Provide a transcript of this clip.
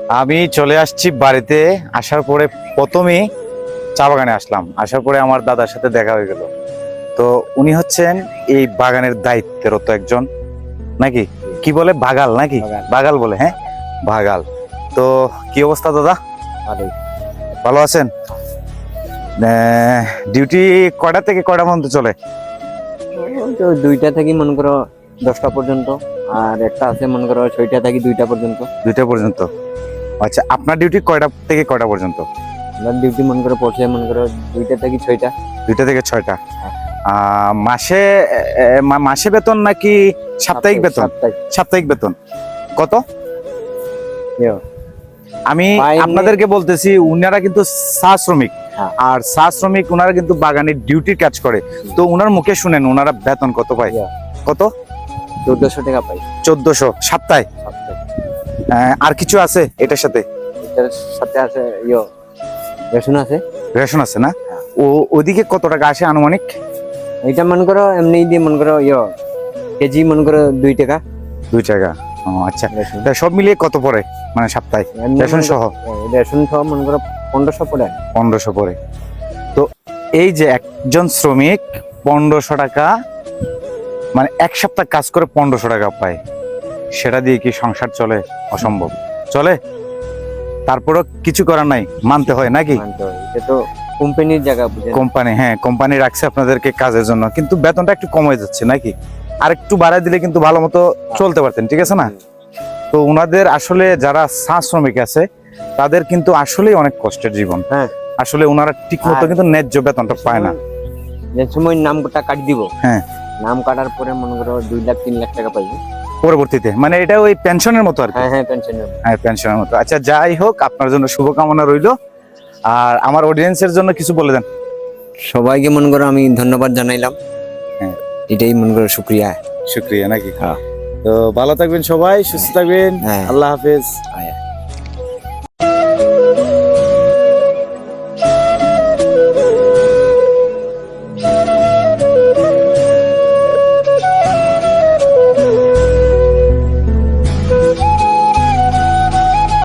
আমি চলে আসছি বাড়িতে। আসার পরে প্রথমেই চা বাগানে আসলাম। আসার পরে আমার দাদার সাথে দেখা হয়ে গেল। তো উনি হচ্ছেন এই বাগানের দায়িত্বরত একজন, নাকি কি বলে, বাগাল নাকি? বাগাল। বাগাল বলে, হ্যাঁ বাগাল। তো কি অবস্থা দাদা, ভালো আছেন? ডিউটি কয়টা থেকে কয়টা পর্যন্ত চলে? তো 2টা থেকে মনে করো 10টা পর্যন্ত, আর একটা আছে মনে করো 6টা থেকে 2টা পর্যন্ত। 2টা পর্যন্ত। আচ্ছা, আপনার ডিউটি কয়টা থেকে কয়টা পর্যন্ত? আমার ডিউটি মনে করো পড়ছে মনে করো 2টা থেকে 6টা। 2টা থেকে 6টা। মাসে মাসে বেতন নাকি সাপ্তাহিক বেতন? সাপ্তাহিক বেতন কত? আমি মাইনে- আপনাদেরকে বলতেছি, উনারা কিন্তু চা শ্রমিক। হ্যাঁ। আর চা শ্রমিক উনারা কিন্তু বাগানের ডিউটির কাজ করে। তো উনার মুখে শুনেন উনারা বেতন কত পায়। কত? 1400 টাকা পাই 1400 সপ্তাহে। সপ্তাহে। আর কিছু আছে এটার সাথে? এটার সাথে আছে রেশন আছে। রেশন আছে না? ও ওদিকে কত টাকা আসে আনুমানিক? এটা মনে করো এমনি দিয়ে মনে করো কেজি মনে করো 2 টাকা 2 টাকা। ও আচ্ছা, রেশন। তা সব মিলিয়ে কত পড়ে মানে সপ্তাহে এমনি রেশন সহ? রেশন সহ মনে করো 1500 পড়ে। 1500 পড়ে। তো এই যে একজন শ্রমিক 1500 টাকা, মানে এক সপ্তাহ কাজ করে 1500 টাকা পায়, সেটা দিয়ে কি সংসার চলে? অসম্ভব। চলে? তারপরও কিছু করার নাই, মানতে হয় নাকি? মানতে হয়। এটা তো কোম্পানির জায়গা, বুঝেন? কোম্পানি, হ্যাঁ কোম্পানি রাখছে আপনাদেরকে কাজের জন্য, কিন্তু বেতনটা একটু কমে যাচ্ছে নাকি? আর একটু বাড়ায় দিলে কিন্তু ভালো মতো চলতে পারতেন, ঠিক আছে না? তো ওনাদের আসলে যারা চা শ্রমিক আছে তাদের কিন্তু আসলেই অনেক কষ্টের জীবন। হ্যাঁ। আসলে ওনারা ঠিক মতো কিন্তু ন্যায্য বেতনটা পায় না। যে সময় নামটা কাটি দিব, হ্যাঁ, নাম কাটার পরে মনে করো 2 লাখ 3 লাখ টাকা পাইবে। পরবর্তীতে মানে এটা ওই পেনশনের মতো আর কি। হ্যাঁ পেনশনের। হ্যাঁ, পেনশনের মতো। আচ্ছা, যাই হোক, আপনার জন্য শুভকামনা রইলো। আর আমার অডিয়েন্সের জন্য কিছু বলে দেন। সবাইকে মনে করো আমি ধন্যবাদ জানাইলাম। হ্যাঁ। এটাই মনে করো শুক্রিয়া। শুক্রিয়া নাকি? হ্যাঁ। তো ভালো থাকবেন সবাই, সুস্থ থাকবেন। হ্যাঁ। আল্লাহ হাফেজ। হ্যাঁ।